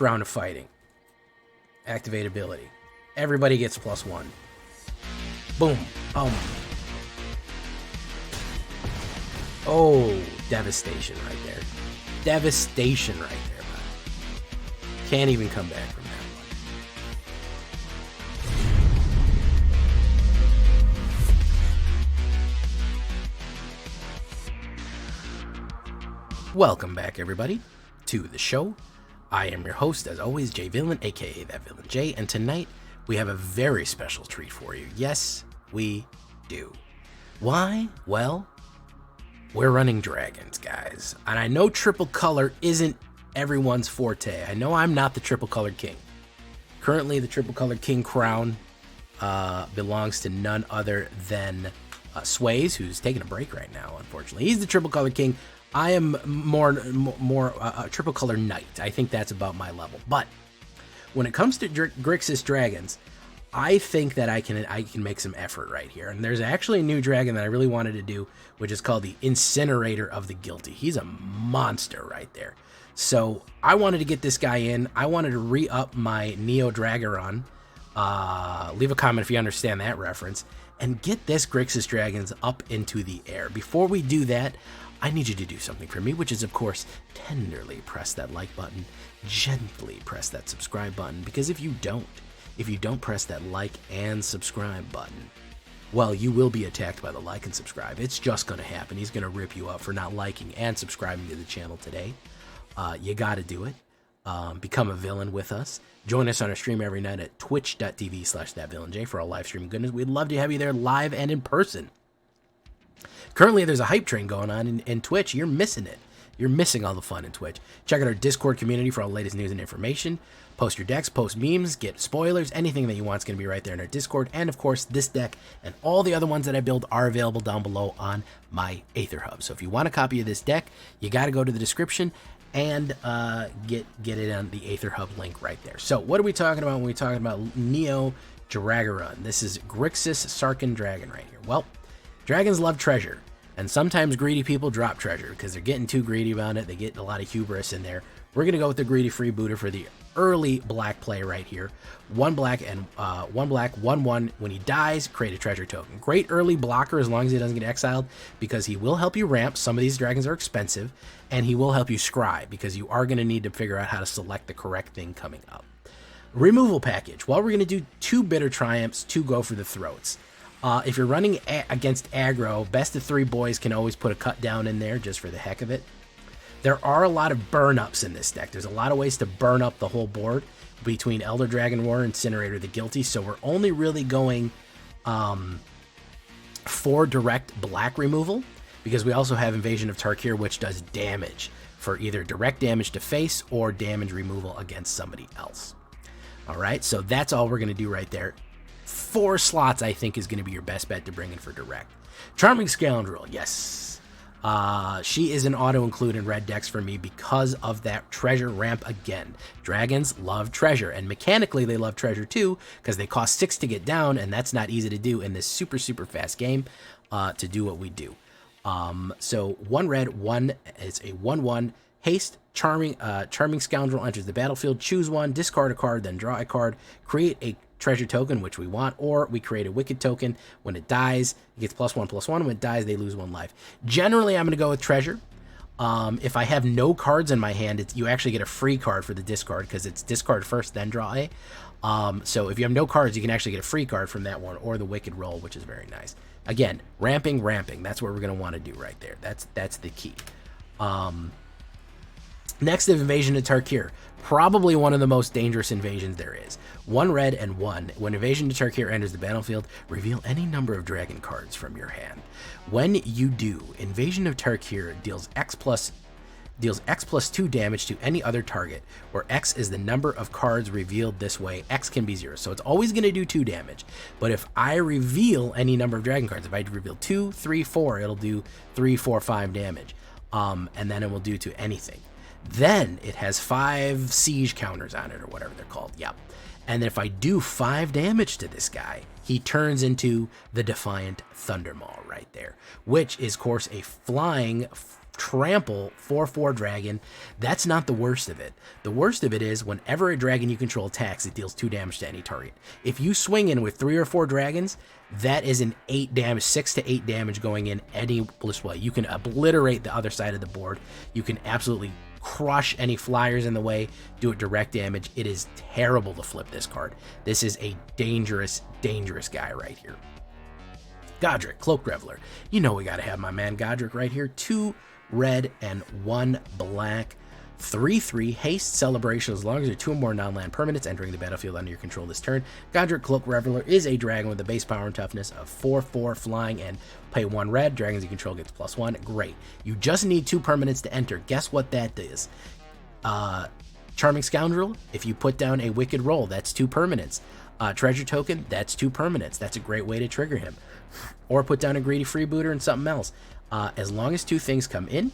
First round of fighting. Activate ability. Everybody gets +1. Boom. Oh, devastation right there. Devastation right there, man. Can't even come back from that one. Welcome back, everybody, to the show. I am your host, as always, Jay Villain, aka That Villain Jay, and tonight we have a very special treat for you. Yes, we do. Why? Well, we're running dragons, guys. And I know triple color isn't everyone's forte. I know I'm not the triple color king. Currently, the triple color king crown belongs to none other than Sways, who's taking a break right now, unfortunately. He's the triple color king. I am more triple color knight. I think that's about my level. But when it comes to Grixis dragons, I think that I can make some effort right here. And there's actually a new dragon that I really wanted to do, which is called the Incinerator of the Guilty. He's a monster right there. So I wanted to get this guy in. I wanted to re-up my Neo Dragaron. Leave a comment if you understand that reference. And get this Grixis dragons up into the air. Before we do that, I need you to do something for me, which is, of course, tenderly press that like button, gently press that subscribe button, because if you don't press that like and subscribe button, well, you will be attacked by the like and subscribe. It's just going to happen. He's going to rip you up for not liking and subscribing to the channel today. You got to do it. Become a villain with us. Join us on our stream every night at twitch.tv/thatvillainj for all live streaming goodness. We'd love to have you there live and in person. Currently, there's a hype train going on in Twitch. You're missing it. You're missing all the fun in Twitch. Check out our Discord community for all the latest news and information. Post your decks, post memes, get spoilers, anything that you want is going to be right there in our Discord. And of course, this deck and all the other ones that I build are available down below on my AetherHub. So if you want a copy of this deck, you got to go to the description and get it on the AetherHub link right there. So what are we talking about when we're talking about Neo Dragaron? This is Grixis Sarkahn Dragon right here. Well, dragons love treasure, and sometimes greedy people drop treasure because they're getting too greedy about it. They get a lot of hubris in there. We're going to go with the greedy freebooter for the early black play right here. 1 black and 1 black, 1/1. When he dies, create a treasure token. Great early blocker as long as he doesn't get exiled, because he will help you ramp. Some of these dragons are expensive, and he will help you scry because you are going to need to figure out how to select the correct thing coming up. Removal package. Well, we're going to do 2 bitter triumphs, 2 go for the throats. If you're running against aggro, best of 3 boys can always put a cut down in there just for the heck of it. There are a lot of burn-ups in this deck. There's a lot of ways to burn up the whole board between Elder Dragon War and Incinerator the Guilty, so we're only really going for direct black removal, because we also have Invasion of Tarkir, which does damage for either direct damage to face or damage removal against somebody else. All right, so that's all we're going to do right there. 4 slots, I think, is going to be your best bet to bring in for direct. Charming Scoundrel, yes. She is an auto-include in red decks for me because of that treasure ramp again. Dragons love treasure, and mechanically they love treasure too, because they cost 6 to get down, and that's not easy to do in this super, super fast game to do what we do. So 1 red, 1 is a 1/1. Haste, Charming Scoundrel enters the battlefield. Choose 1, discard a card, then draw a card. Create a treasure token, which we want, or we create a wicked token. When it dies, it gets +1/+1. When it dies, they lose 1 life. Generally, I'm going to go with treasure. If I have no cards in my hand, you actually get a free card for the discard, because it's discard first, then draw a. So if you have no cards, you can actually get a free card from that one, or the wicked roll, which is very nice. Again, ramping. That's what we're going to want to do right there. That's the key. Next, Invasion of Tarkir. Probably one of the most dangerous invasions there is. 1 red and 1. When Invasion of Tarkir enters the battlefield, reveal any number of dragon cards from your hand. When you do, Invasion of Tarkir deals X plus 2 damage to any other target, where X is the number of cards revealed this way. X can be 0, so it's always going to do 2 damage. But if I reveal any number of dragon cards, if I reveal 2, 3, 4, it'll do 3, 4, 5 damage. And then it will do to anything. Then it has 5 siege counters on it, or whatever they're called. Yep. And if I do 5 damage to this guy, he turns into the Defiant Thundermaw right there, which is, of course, a flying trample 4/4 dragon. That's not the worst of it. The worst of it is whenever a dragon you control attacks, it deals 2 damage to any target. If you swing in with 3 or 4 dragons, that is an 8 damage, 6 to 8 damage going in any bliss way. You can obliterate the other side of the board. You can absolutely crush any flyers in the way, do it direct damage. It is terrible to flip this card. This is a dangerous, dangerous guy right here. Godric, Cloak Reveler. You know we gotta have my man Godric right here. 2 red and 1 black. 3/3 haste celebration as long as there are 2 or more non-land permanents entering the battlefield under your control this turn. Godric Cloak Reveler is a dragon with a base power and toughness of 4/4 flying and pay 1 red. Dragons you control gets +1. Great. You just need 2 permanents to enter. Guess what that is? Charming Scoundrel. If you put down a Wicked Roll, that's 2 permanents. Treasure Token, that's 2 permanents. That's a great way to trigger him. Or put down a Greedy Freebooter and something else. As long as 2 things come in,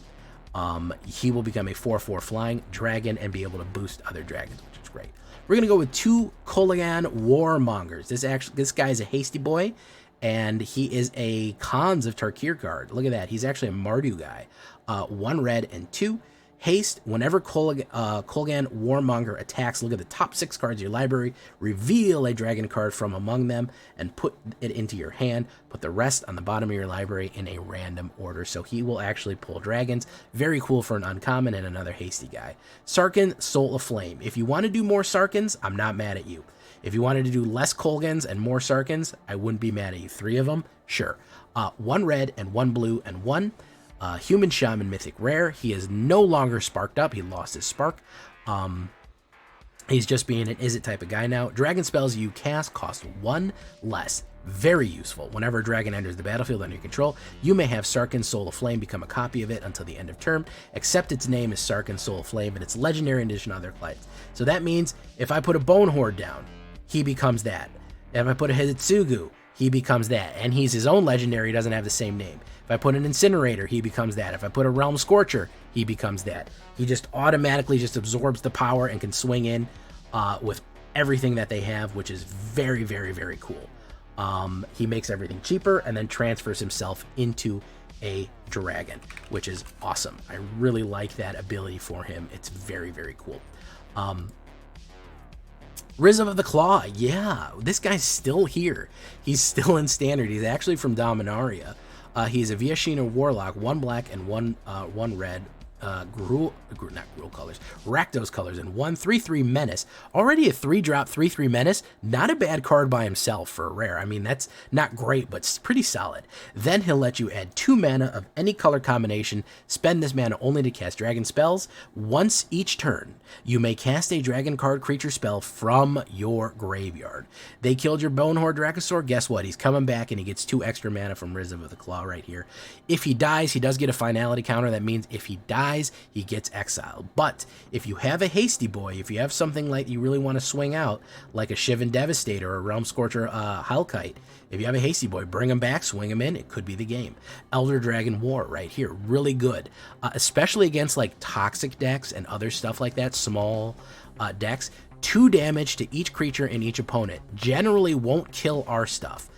he will become a 4/4 flying dragon and be able to boost other dragons, which is great. We're gonna go with 2 Kolaghan Warmongers. This guy is a hasty boy, and he is a Khans of Tarkir card. Look at that. He's actually a Mardu guy. 1 red and 2 haste. Whenever Kolaghan Warmonger attacks, look at the top 6 cards of your library, reveal a dragon card from among them, and put it into your hand. Put the rest on the bottom of your library in a random order. So he will actually pull dragons. Very cool for an uncommon and another hasty guy. Sarkahn, Soul of Flame. If you want to do more Sarkhans, I'm not mad at you. If you wanted to do less Kolghans and more Sarkhans, I wouldn't be mad at you. 3 of them, sure. 1 red and 1 blue and 1. Human Shaman Mythic Rare. He is no longer sparked up. He lost his spark. He's just being an is-it type of guy now. Dragon spells you cast cost 1 less. Very useful. Whenever a dragon enters the battlefield under your control, you may have Sarkahn Soul of Flame become a copy of it until the end of turn, except its name is Sarkahn Soul of Flame, and it's legendary in addition to other clades. So that means if I put a Bone Horde down, he becomes that. If I put a Hitsugu, he becomes that. And he's his own legendary, he doesn't have the same name. If I put an Incinerator, he becomes that. If I put a Realm Scorcher, he becomes that. He just automatically just absorbs the power and can swing in with everything that they have, which is very, very, very cool. He makes everything cheaper and then transfers himself into a dragon, which is awesome. I really like that ability for him. It's very, very cool. Rhythm of the Claw, yeah, this guy's still here. He's still in Standard. He's actually from Dominaria. He's a Viashina Warlock, 1 black and 1 red. Rakdos colors, and 1 3/3 Menace. Already a 3-drop 3/3 Menace. Not a bad card by himself for a rare. I mean, that's not great, but pretty solid. Then he'll let you add 2 mana of any color combination. Spend this mana only to cast dragon spells. Once each turn, you may cast a dragon card creature spell from your graveyard. They killed your Bone Horde Dracosaur. Guess what? He's coming back and he gets 2 extra mana from Rhythm of the Claw right here. If he dies, he does get a finality counter. That means if he dies, he gets exiled. But if you have a hasty boy, if you have something like you really want to swing out, like a Shivan Devastator or a Realm Scorcher Halkite, if you have a hasty boy, bring him back, swing him in, it could be the game. Elder Dragon War right here, really good, especially against like toxic decks and other stuff like that, small decks. 2 damage to each creature and each opponent. Generally won't kill our stuff.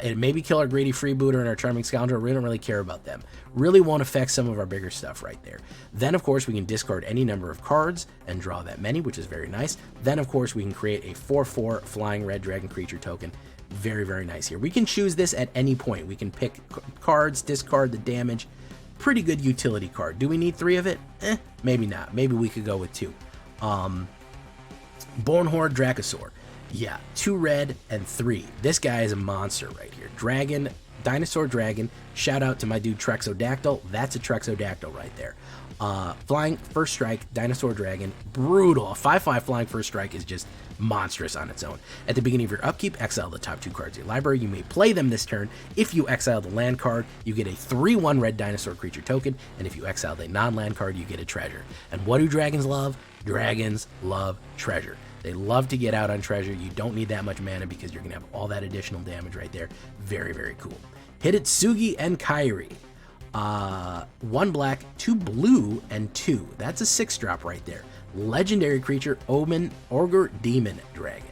It maybe kill our Greedy Freebooter and our Charming Scoundrel. We don't really care about them. Really won't affect some of our bigger stuff right there. Then, of course, we can discard any number of cards and draw that many, which is very nice. Then, of course, we can create a 4/4 flying red dragon creature token. Very, very nice here. We can choose this at any point. We can pick cards, discard the damage. Pretty good utility card. Do we need 3 of it? Maybe not. Maybe we could go with 2. Bone Horde Dracosaur. Yeah, 2 red and 3. This guy is a monster right here. Dragon, Dinosaur Dragon. Shout out to my dude Trexodactyl. That's a Trexodactyl right there. Flying First Strike, Dinosaur Dragon. Brutal. A 5/5 Flying First Strike is just monstrous on its own. At the beginning of your upkeep, exile the top 2 cards of your library. You may play them this turn. If you exile the land card, you get a 3/1 red dinosaur creature token. And if you exile the non-land card, you get a treasure. And what do dragons love? Dragons love treasure. They love to get out on treasure. You don't need that much mana because you're going to have all that additional damage right there. Very, very cool. Hitotsugi and Kairi. 1 black, 2 blue, and 2. That's a 6-drop right there. Legendary creature, Omen, Ogre, Demon, Dragon.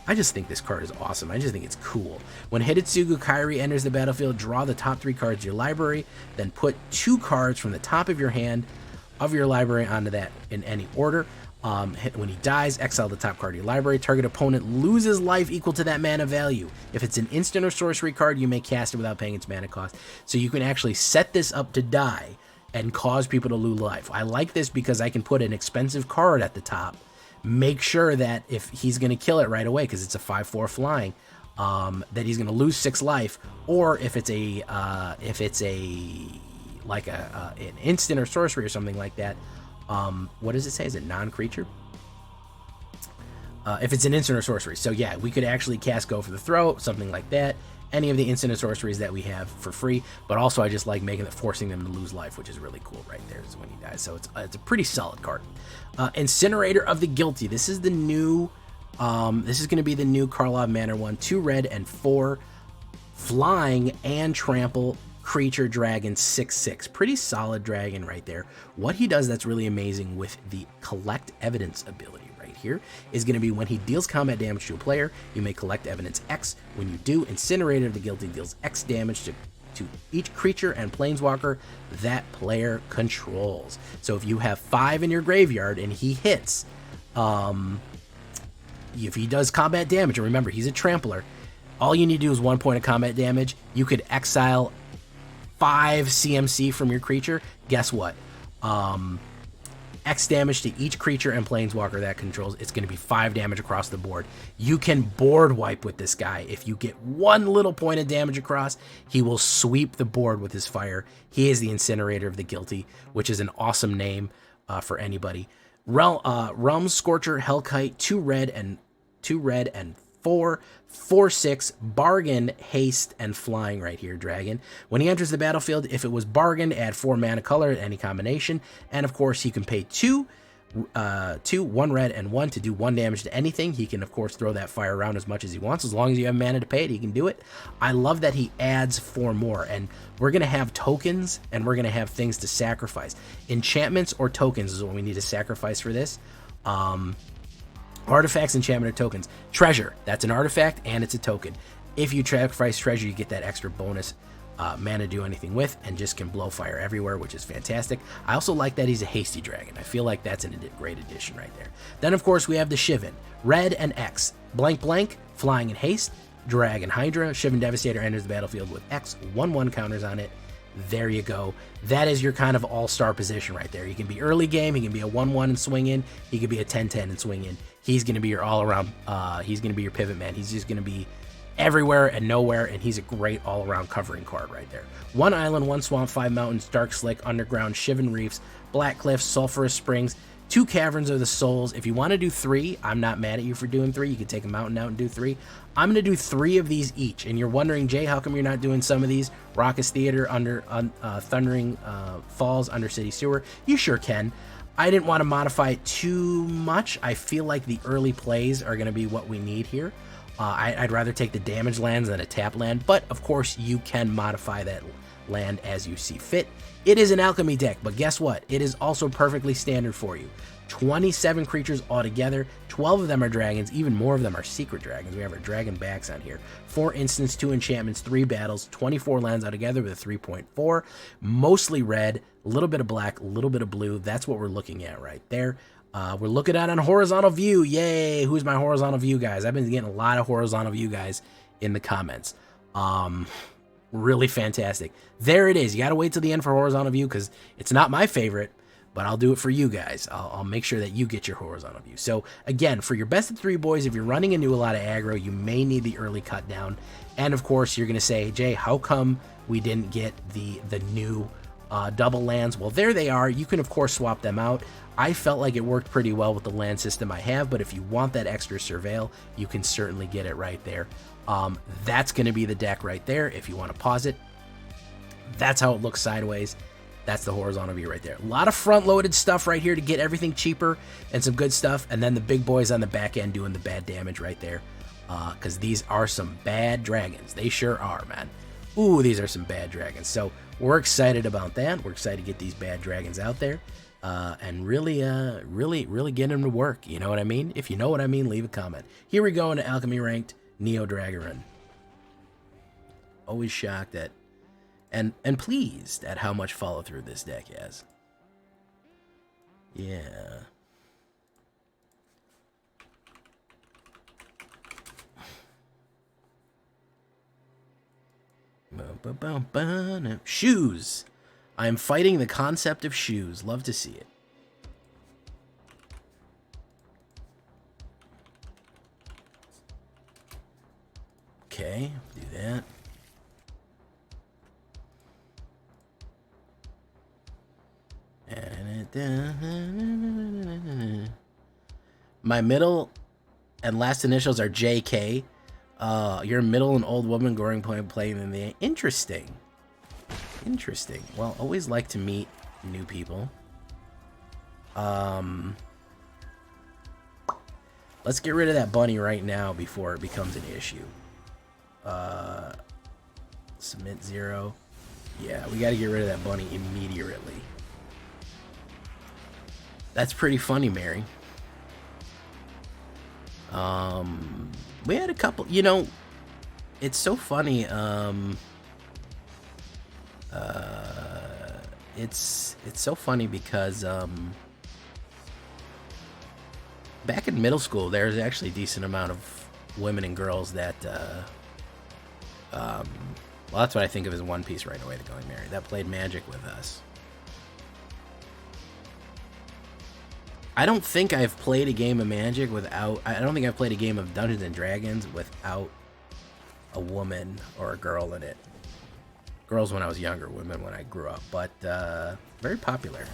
I just think this card is awesome. I just think it's cool. When Hidetsugu Kairi enters the battlefield, draw the top 3 cards of your library, then put 2 cards from the top of your hand of your library onto that in any order. When he dies, exile the top card of your library. Target opponent loses life equal to that mana value. If it's an instant or sorcery card, you may cast it without paying its mana cost. So you can actually set this up to die and cause people to lose life. I like this because I can put an expensive card at the top, make sure that if he's going to kill it right away because it's a 5/4 flying, that he's going to lose 6 life, or if it's a like an instant or sorcery or something like that. What does it say? Is it non-creature? If it's an instant or sorcery. So yeah, we could actually cast Go for the Throat, something like that. Any of the instant or sorceries that we have for free. But also I just like forcing them to lose life, which is really cool right there, is when he dies. So it's a pretty solid card. Incinerator of the Guilty. This is the new, this is going to be the new Karlov Manor one. 2 red and 4 flying and trample creature dragon 6/6. Pretty solid dragon right there. What he does that's really amazing with the collect evidence ability right here is going to be when he deals combat damage to a player, you may collect evidence X. When you do, Incinerator of the Guilty deals X damage to each creature and planeswalker that player controls. So if you have 5 in your graveyard and he hits, if he does combat damage, and remember he's a trampler, all you need to do is 1 point of combat damage. You could exile 5 CMC from your creature. Guess what? X damage to each creature and planeswalker that controls. It's going to be 5 damage across the board. You can board wipe with this guy. If you get 1 little point of damage across, he will sweep the board with his fire. He is the Incinerator of the Guilty, which is an awesome name for anybody. Realm Scorcher, Hellkite, 2 red and 4/6 bargain, haste, and flying right here, dragon. When he enters the battlefield, if it was bargained, add 4 mana color at any combination. And of course, he can pay 2, 1 red and 1 to do 1 damage to anything. He can of course throw that fire around as much as he wants. As long as you have mana to pay it, he can do it. I love that he adds 4 more, and we're going to have tokens and we're going to have things to sacrifice. Enchantments or tokens is what we need to sacrifice for this. Artifacts, enchantment, or tokens. Treasure, that's an artifact and it's a token. If you sacrifice treasure, you get that extra bonus mana to do anything with, and just can blow fire everywhere, which is fantastic. I also like that he's a hasty dragon. I feel like that's a great addition right there. Then of course we have the Shivan, red and X, blank, flying and haste, dragon Hydra. Shivan Devastator enters the battlefield with X, 1/1 counters on it. There you go. That is your kind of all-star position right there. He can be early game, he can be a 1/1 and swing in, he can be a 10/10 and swing in. He's going to be your all-around, he's going to be your pivot man. He's just going to be everywhere and nowhere, and he's a great all-around covering card right there. 1 island, 1 swamp, 5 mountains, dark slick, underground, Shivan Reefs, Black Cliffs, Sulphurous Springs, 2 caverns of the souls. If you want to do 3, I'm not mad at you for doing 3. You could take a mountain out and do 3. I'm going to do 3 of these each. And you're wondering, Jay, how come you're not doing some of these? Raucous Theater, Thundering Falls, Under City Sewer. You sure can. I didn't want to modify it too much. I feel like the early plays are going to be what we need here. I'd rather take the damage lands than a tap land, but of course you can modify that land as you see fit. It is an alchemy deck, but guess what? It is also perfectly standard for you. 27 creatures altogether, 12 of them are dragons, even more of them are secret dragons. We have our dragon backs on here. 4 instants, 2 enchantments, 3 battles, 24 lands altogether with a 3.4, mostly red, a little bit of black, a little bit of blue. That's what we're looking at right there. We're looking at on horizontal view. Yay! Who's my horizontal view guys? I've been getting a lot of horizontal view guys in the comments. Really fantastic. There it is. You got to wait till the end for horizontal view because it's not my favorite, but I'll do it for you guys. I'll make sure that you get your horizontal view. So again, for your best of 3 boys, if you're running into a lot of aggro, you may need the early cut down. And of course, you're going to say, Jay, how come we didn't get the new double lands? Well, there they are. You can of course swap them out. I felt like it worked pretty well with the land system I have, but if you want that extra surveil, you can certainly get it right there. That's going to be the deck right there. If you want to pause it, that's how it looks sideways. That's the horizontal view right there. A lot of front-loaded stuff right here to get everything cheaper and some good stuff, and then the big boys on the back end doing the bad damage right there, because these are some bad dragons. They sure are, man. Ooh, these are some bad dragons. So we're excited about that. We're excited to get these bad dragons out there. and really get him to work. You know what I mean? If you know what I mean, leave a comment. Here we go into Alchemy Ranked Neo Dragon. Always shocked at and pleased at how much follow through this deck has. Yeah. Shoes. I am fighting the concept of shoes. Love to see it. Okay, do that. My middle and last initials are JK. You're a middle and old woman going playing in the interesting. Interesting. Well, always like to meet new people. Let's get rid of that bunny right now before it becomes an issue. Submit 0. Yeah, we got to get rid of that bunny immediately. That's pretty funny, Mary. We had a couple, you know, it's so funny. It's so funny because back in middle school, there's actually a decent amount of women and girls that well, that's what I think of as One Piece right away, the Going Mary, that played Magic with us. I don't think I've played a game of Magic without... I don't think I've played a game of Dungeons & Dragons without a woman or a girl in it. Girls when I was younger, women when I grew up. But, very popular.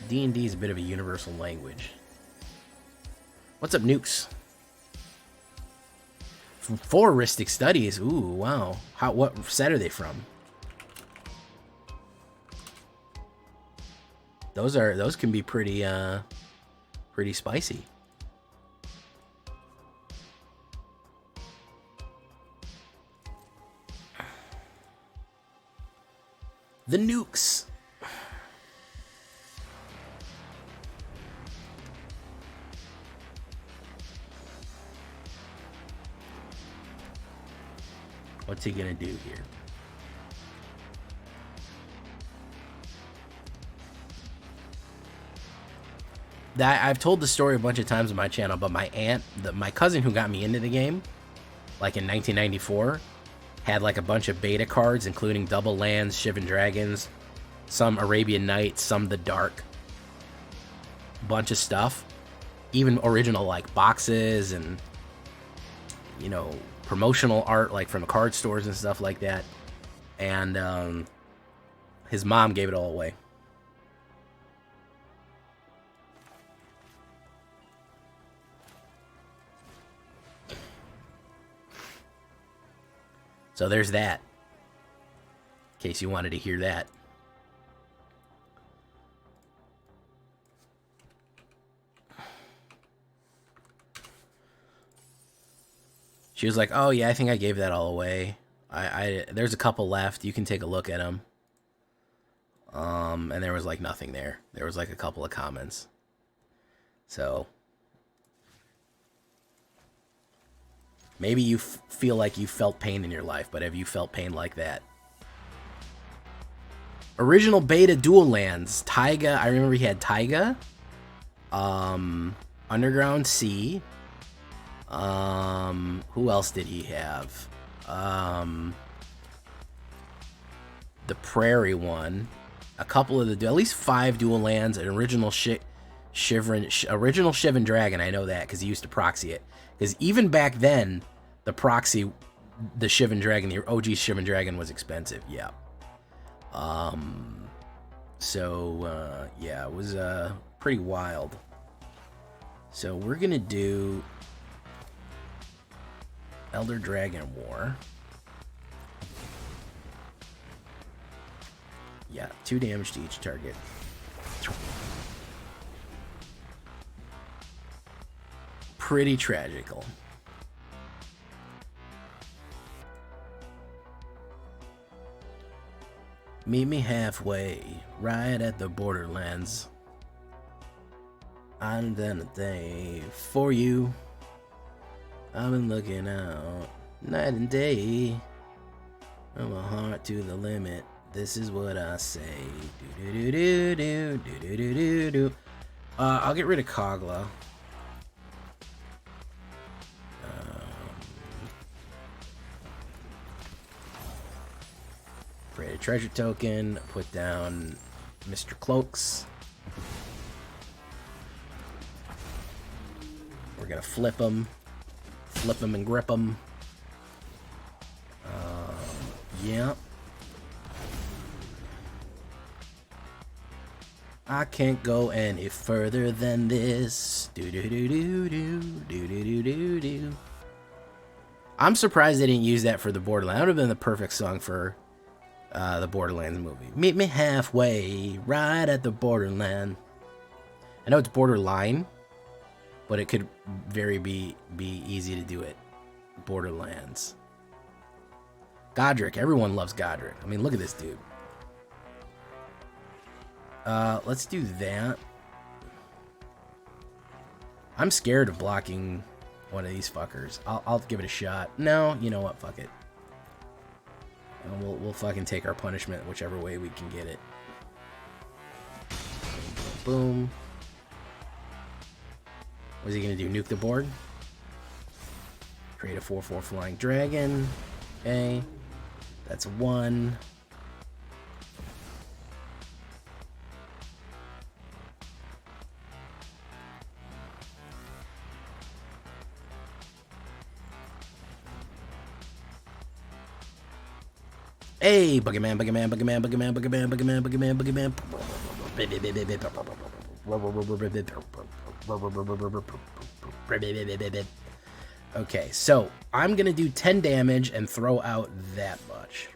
D&D is a bit of a universal language. What's up, Nukes? From Foristic Studies. Ooh, wow. What set are they from? Those can be pretty spicy. The Nukes. What's he gonna do here? I've told the story a bunch of times on my channel, but my aunt, my cousin who got me into the game, like in 1994, had like a bunch of beta cards, including Double Lands, Shivan Dragons, some Arabian Nights, some The Dark, bunch of stuff, even original like boxes and, you know, promotional art like from card stores and stuff like that. And his mom gave it all away. So there's that, in case you wanted to hear that. She was like, oh yeah, I think I gave that all away. There's a couple left. You can take a look at them. And there was like nothing there. There was like a couple of comments. So maybe you feel like you felt pain in your life, but have you felt pain like that? Original beta dual lands. Taiga, I remember he had Taiga. Underground Sea. Who else did he have? The Prairie one. A couple of the... At least 5 dual lands. An original Shivan Dragon, I know that, because he used to proxy it. Because even back then, the proxy, the Shivan Dragon, the OG Shivan Dragon was expensive. Yeah. Yeah, it was pretty wild. So we're going to do Elder Dragon War. Yeah, 2 damage to each target. Pretty tragical. Meet me halfway, right at the borderlands. I'm done a day for you. I've been looking out night and day. From a heart to the limit. This is what I say. Do do do do do do do do do. I'll get rid of Kogla. Create a treasure token. Put down Mr. Cloaks. We're gonna flip him and grip him. Yeah. I can't go any further than this. Do do do do do do do do do. I'm surprised they didn't use that for the Borderlands. That would have been the perfect song for the Borderlands movie. Meet me halfway, right at the borderland. I know it's borderline, but it could be easy to do it. Borderlands. Godric. Everyone loves Godric. I mean, look at this dude. Let's do that. I'm scared of blocking one of these fuckers. I'll give it a shot. No, you know what? Fuck it. We'll fucking take our punishment whichever way we can get it. Boom, boom, boom. What's he gonna do? Nuke the board? Create a 4/4 flying dragon. Okay. That's 1. Hey, Boogeyman, Boogeyman, Boogeyman, Boogeyman, Boogeyman, Boogeyman, Boogeyman, Boogeyman. Okay, so I'm gonna do 10 damage and throw out that much.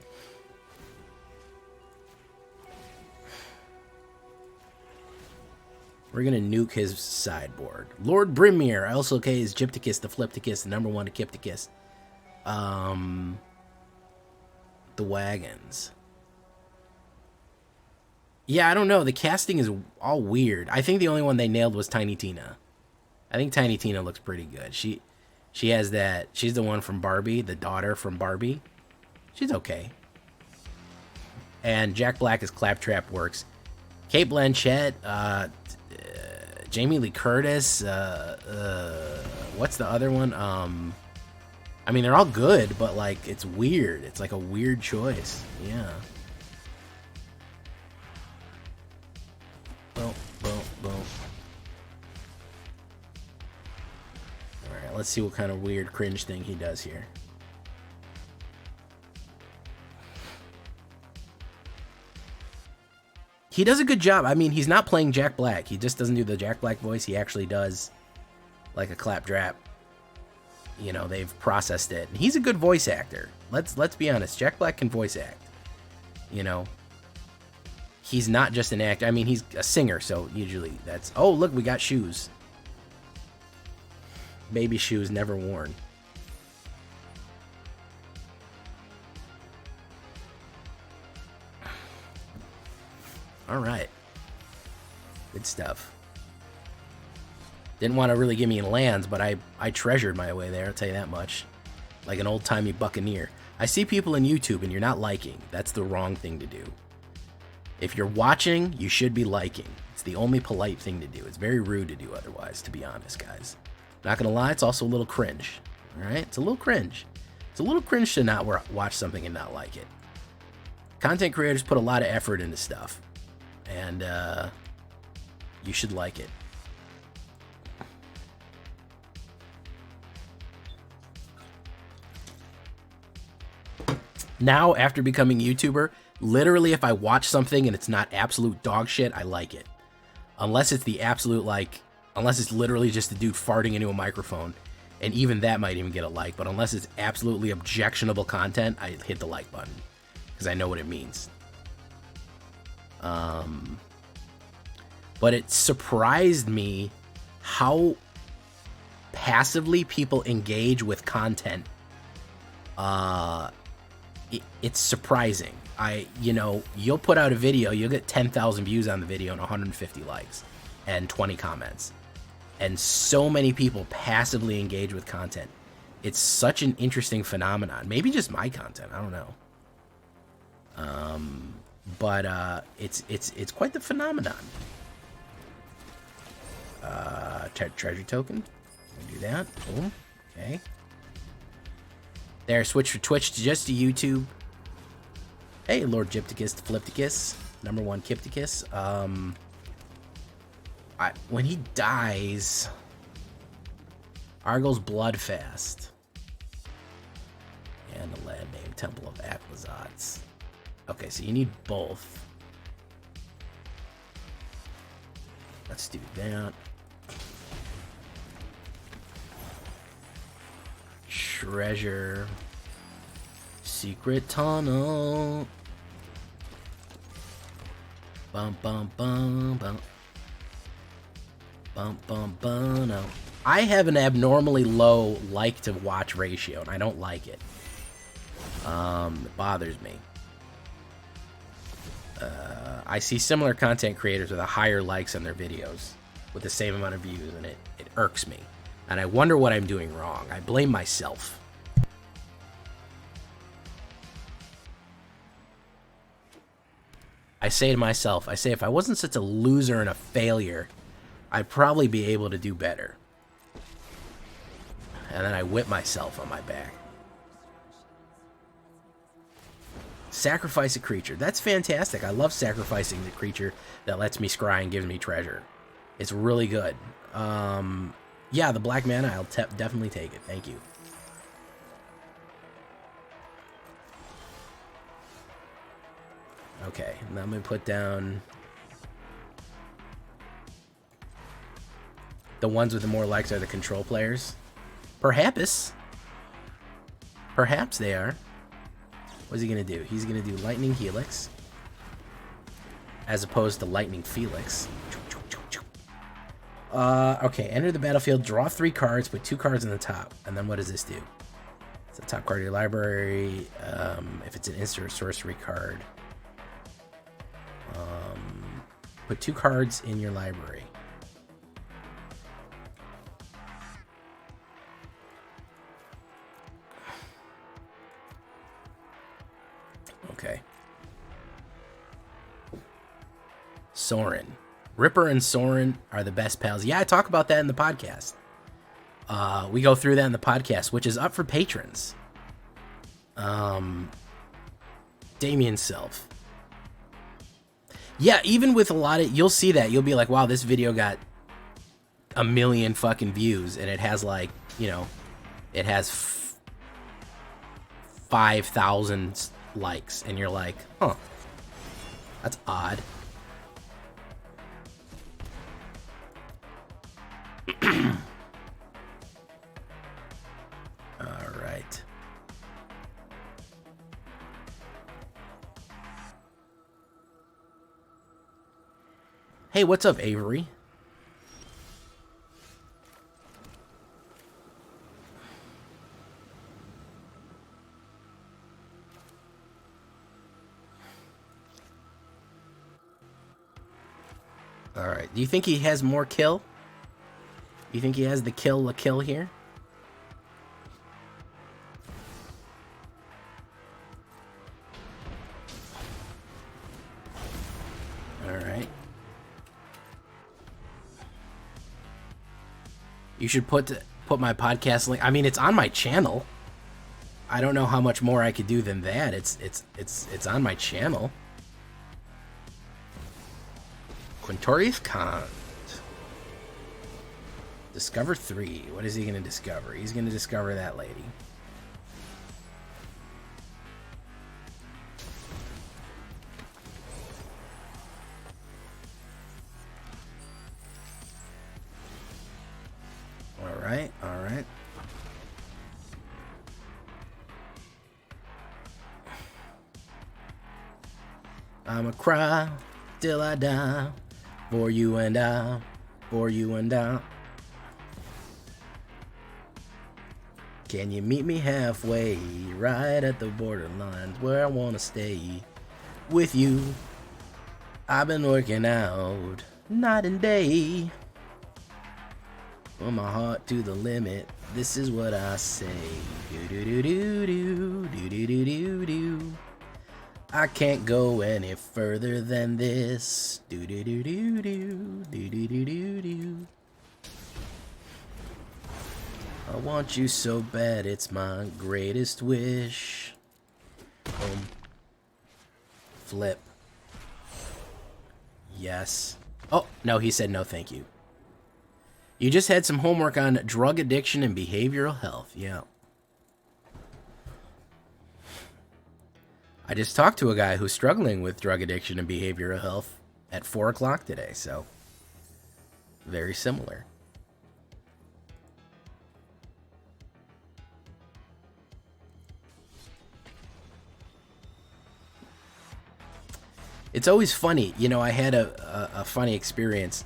We're gonna nuke his sideboard. Lord Brimir, also is Gypticus, the Flipticus, the number 1 Echypticus. The wagons. Yeah, I don't know. The casting is all weird. I think the only one they nailed was Tiny Tina. I think Tiny Tina looks pretty good. She has that. She's the one from Barbie, the daughter from Barbie. She's okay. And Jack Black as Claptrap works. Kate Blanchett, Jamie Lee Curtis. What's the other one? I mean, they're all good, but, like, it's weird. It's, like, a weird choice. Yeah. Boom, boom, boom. Alright, let's see what kind of weird cringe thing he does here. He does a good job. I mean, he's not playing Jack Black. He just doesn't do the Jack Black voice. He actually does, like, a Claptrap. You know, they've processed it. He's a good voice actor. Let's be honest. Jack Black can voice act. You know, he's not just an actor. I mean, he's a singer, so usually that's... Oh, look, we got shoes. Baby shoes never worn. All right. Good stuff. Didn't want to really give me lands, but I treasured my way there, I'll tell you that much. Like an old-timey buccaneer. I see people in YouTube and you're not liking. That's the wrong thing to do. If you're watching, you should be liking. It's the only polite thing to do. It's very rude to do otherwise, to be honest, guys. Not gonna lie, it's also a little cringe. Alright? It's a little cringe. It's a little cringe to not watch something and not like it. Content creators put a lot of effort into stuff. And, you should like it. Now, after becoming YouTuber, literally if I watch something and it's not absolute dog shit, I like it. Unless it's the absolute, like, unless it's literally just a dude farting into a microphone, and even that might even get a like, but unless it's absolutely objectionable content, I hit the like button, because I know what it means. But it surprised me how passively people engage with content. It's surprising. you'll put out a video, you'll get 10,000 views on the video and 150 likes and 20 comments. And so many people passively engage with content. It's such an interesting phenomenon. Maybe just my content, I don't know. But it's quite the phenomenon. Treasure token. Do that. Boom. Okay. There, switch for Twitch to just to YouTube. Hey, Lord Gypticus to Flipticus. Number 1 Kipticus. When he dies, Argos Bloodfast. And the land name Temple of Aquazats. Okay, so you need both. Let's do that. Treasure. Secret tunnel. Bum bum bum bum. Bum bum bum. No. I have an abnormally low like to watch ratio, and I don't like it. It bothers me. I see similar content creators with a higher likes on their videos with the same amount of views, and it irks me. And I wonder what I'm doing wrong. I blame myself. I say to myself, if I wasn't such a loser and a failure, I'd probably be able to do better. And then I whip myself on my back. Sacrifice a creature. That's fantastic. I love sacrificing the creature that lets me scry and gives me treasure. It's really good. Yeah, the black mana, I'll definitely take it. Thank you. Okay, now I'm going to put down the ones with the more likes are the control players. Perhaps. Perhaps they are. What's he going to do? He's going to do Lightning Helix as opposed to Lightning Felix. Okay, enter the battlefield, draw 3 cards, put 2 cards in the top, and then what does this do? It's the top card of your library. If it's an instant or sorcery card, put 2 cards in your library. Okay. Sorin. Ripper and Sorin are the best pals. Yeah, I talk about that in the podcast. We go through that in the podcast, which is up for patrons. Damien Self. Yeah, even with a lot of... You'll see that. You'll be like, wow, this video got 1 million fucking views. And it has like, it has 5,000 likes. And you're like, huh. That's odd. All right. Hey, what's up, Avery? All right. Do you think he has more kill? You think he has the kill here? All right. You should put my podcast link. I mean, it's on my channel. I don't know how much more I could do than that. It's on my channel. Quintorius Khan. Discover 3. What is he going to discover? He's going to discover that lady. All right, all right. I'ma cry till I die for you and I, for you and I. Can you meet me halfway, right at the borderlines where I want to stay? with you. I've been working out night and day. On my heart to the limit. This is what I say. Do do do do do do do do do do. I can't go any further than this. Do do do do do do do do do do. I want you so bad, it's my greatest wish. Boom. Flip. Yes. Oh, no, he said no thank you. You just had some homework on drug addiction and behavioral health. Yeah. I just talked to a guy who's struggling with drug addiction and behavioral health at 4 o'clock today, so very similar. It's always funny. You know, I had a funny experience.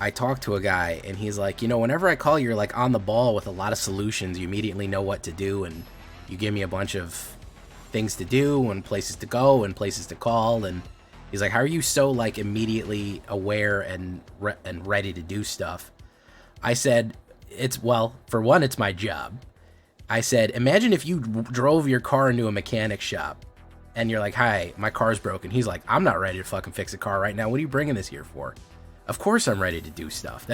I talked to a guy, and he's like, you know, whenever I call you, you're like on the ball with a lot of solutions. You immediately know what to do, and you give me a bunch of things to do and places to go and places to call. And he's like, how are you so like immediately aware and ready to do stuff? I said, well, for one, it's my job. I said, imagine if you drove your car into a mechanic shop and you're like, hi, my car's broken. He's like, I'm not ready to fucking fix a car right now. What are you bringing this here for? Of course I'm ready to do stuff.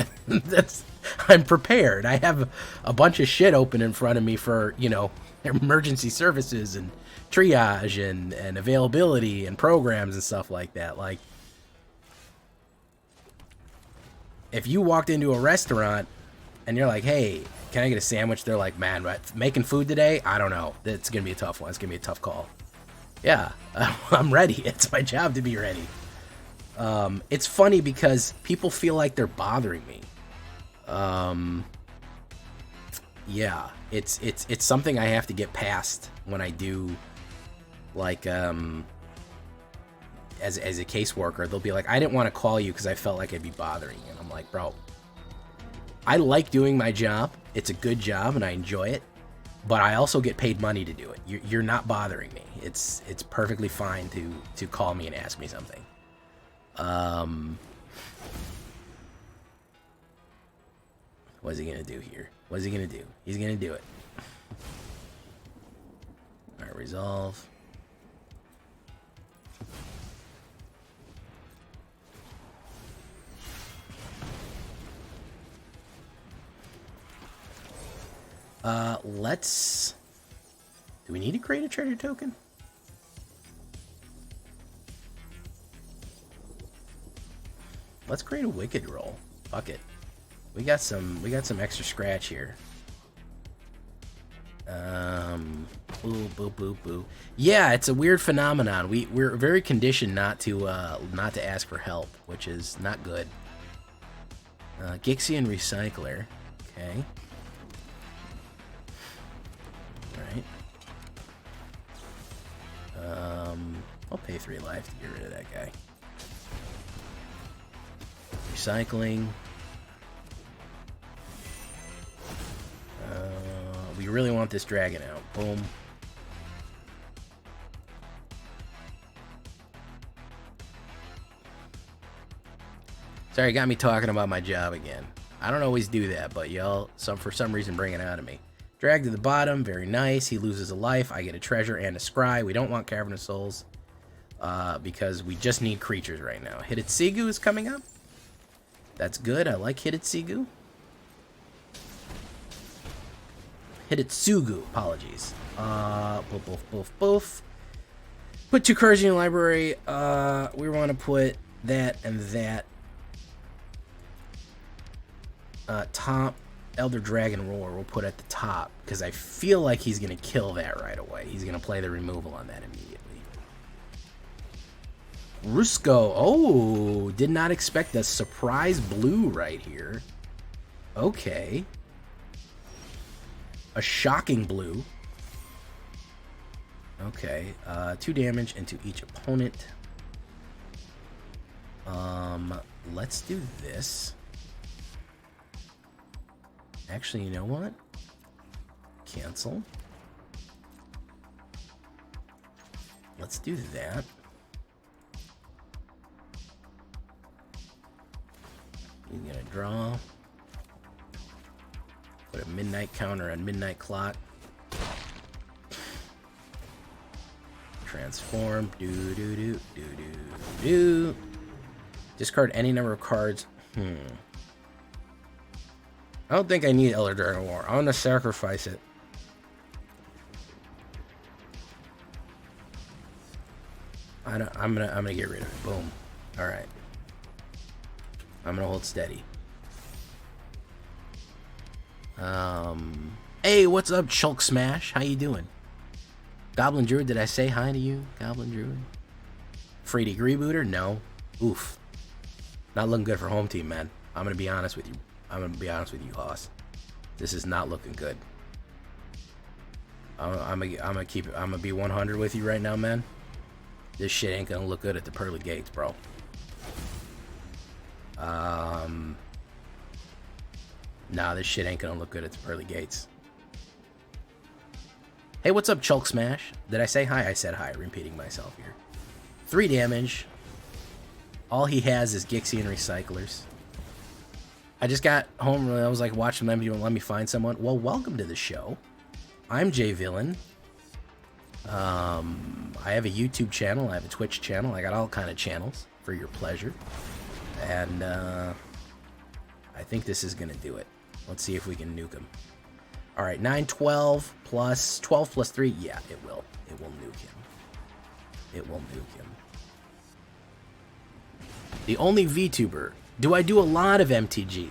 I'm prepared. I have a bunch of shit open in front of me for, you know, emergency services and triage and availability and programs and stuff like that. Like, if you walked into a restaurant and you're like, hey, can I get a sandwich? They're like, man, making food today? I don't know. It's going to be a tough one. It's going to be a tough call. Yeah, I'm ready. It's my job to be ready. It's funny because people feel like they're bothering me. Yeah, it's something I have to get past when I do, like, as a caseworker. They'll be like, I didn't want to call you because I felt like I'd be bothering you. And I'm like, bro, I like doing my job. It's a good job and I enjoy it, but I also get paid money to do it. You're not bothering me. It's perfectly fine to call me and ask me something. What's he gonna do here? What's he gonna do? He's gonna do it. Alright, resolve. Let's... Do we need to create a treasure token? Let's create a wicked roll. Fuck it. We got some extra scratch here. Boo, boo, boo, boo. Yeah, it's a weird phenomenon. We're very conditioned not to ask for help, which is not good. Gixian Recycler. Okay. Alright. I'll pay 3 life to get rid of that guy. Recycling. We really want this dragon out. Boom. Sorry, got me talking about my job again. I don't always do that, but y'all, for some reason, bring it out of me. Drag to the bottom. Very nice. He loses a life. I get a treasure and a scry. We don't want Cavern of Souls because we just need creatures right now. Hidetsugu is coming up. That's good. I like Hidetsugu. Hidetsugu, apologies. Boof. Put 2 cards in your library. We want to put that and that. Top Elder Dragon Roar we'll put at the top, because I feel like he's going to kill that right away. He's going to play the removal on that immediately. Rusko. Oh, did not expect a surprise blue right here. Okay. A shocking blue. Okay. 2 damage into each opponent. Let's do this. Actually, you know what? Cancel. Let's do that. draw. Put a midnight counter on midnight clock. Transform. Do. Discard any number of cards. I don't think I need Elder Dragon War. I'm gonna sacrifice it. I'm gonna get rid of it. Boom. All right. I'm gonna hold steady. Hey, what's up, Chulk Smash? How you doing? Goblin Druid, did I say hi to you? Goblin Druid? Free degree booter? No. Oof. Not looking good for home team, man. I'm gonna be honest with you. Hoss. This is not looking good. I'm gonna be 100 with you right now, man. This shit ain't gonna look good at the pearly gates, bro. Nah, this shit ain't gonna look good at the pearly gates. Hey, what's up, Chulk Smash? Did I say hi? I said hi. Repeating myself here. 3 damage. All he has is Gixie and Recyclers. I just got home and I was like watching them. You want to let me find someone? Well, welcome to the show. I'm Jay Villain. I have a YouTube channel. I have a Twitch channel. I got all kind of channels for your pleasure. And I think this is going to do it. Let's see if we can nuke him. All right, 9, 12 plus 12 plus 3. Yeah, it will. It will nuke him. It will nuke him. The only VTuber. Do I do a lot of MTG?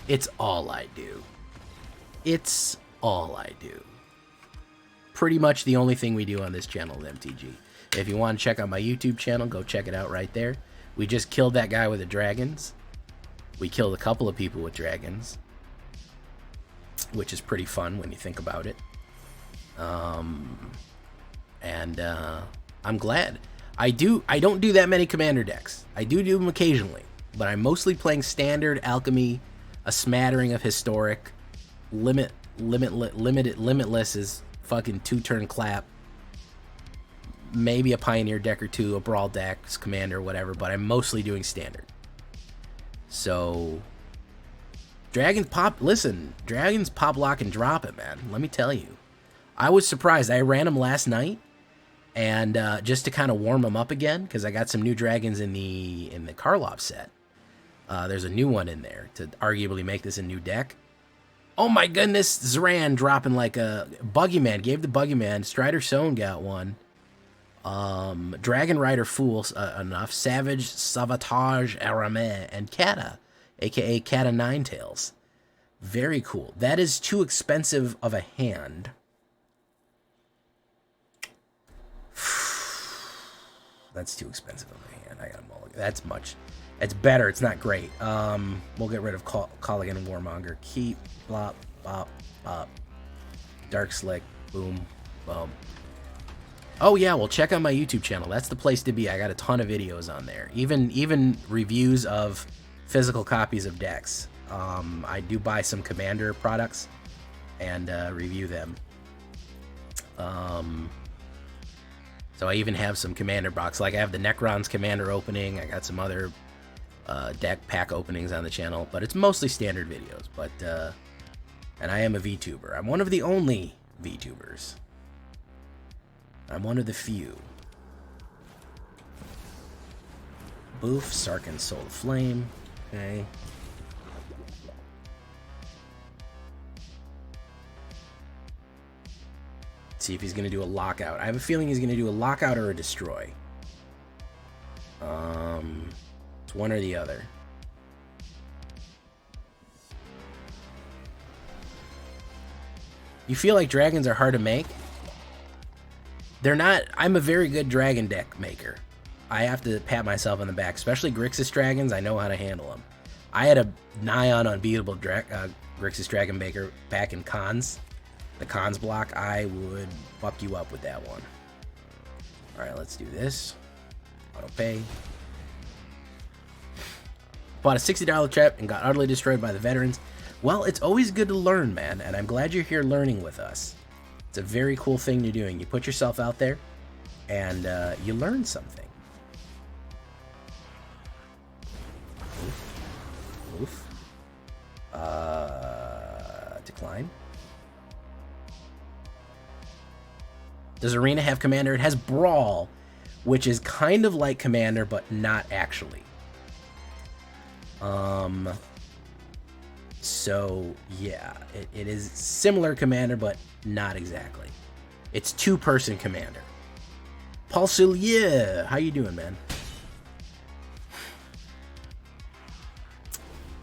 It's all I do. It's all I do. Pretty much the only thing we do on this channel is MTG. If you want to check out my YouTube channel, go check it out right there. We just killed that guy with the dragons. We killed a couple of people with dragons, which is pretty fun when you think about it. I'm glad. I don't do that many commander decks. I do them occasionally, but I'm mostly playing standard, alchemy, a smattering of historic, limitless is fucking 2-turn clap, maybe a pioneer deck or 2, a brawl deck, commander, whatever, but I'm mostly doing standard. So dragons pop, lock and drop it, man. Let me tell you. I was surprised. I ran them last night, and just to kind of warm them up again, because I got some new dragons in the Karlov set. There's a new one in there to arguably make this a new deck. Oh my goodness, Zran dropping like a Buggyman. Gave the Buggyman. Strider Sohn got one. Dragon Rider Fool enough. Savage Savatage Aramé and Kata, aka Kata Ninetails. Very cool. That is too expensive of a hand. That's too expensive of a hand. I got a mulligan. That's much. It's better. It's not great. We'll get rid of Colligan and Warmonger. Keep, blop, bop, bop. Dark Slick, boom, boom. Oh yeah, well check out my YouTube channel. That's the place to be. I got a ton of videos on there. Even reviews of physical copies of decks. I do buy some Commander products and review them. So I even have some Commander box. Like I have the Necron's Commander opening. I got some other deck pack openings on the channel, but it's mostly standard videos. But and I am a VTuber. I'm one of the only VTubers. I'm one of the few. Boof, Sarkahn, Soul of Flame. Okay. See if he's going to do a lockout. I have a feeling he's going to do a lockout or a destroy. It's one or the other. You feel like dragons are hard to make? They're not. I'm a very good dragon deck maker. I have to pat myself on the back, especially Grixis dragons. I know how to handle them. I had a nigh on unbeatable Grixis dragon maker back in cons. The cons block, I would fuck you up with that one. All right, let's do this. Auto pay. Bought a $60 trap and got utterly destroyed by the veterans. Well, it's always good to learn, man, and I'm glad you're here learning with us. It's a very cool thing you're doing. You put yourself out there, and you learn something. Oof. Decline. Does Arena have Commander? It has Brawl, which is kind of like Commander, but not actually. So, yeah, it is similar Commander, but not exactly. It's two-person Commander. Paulsilier, how you doing, man?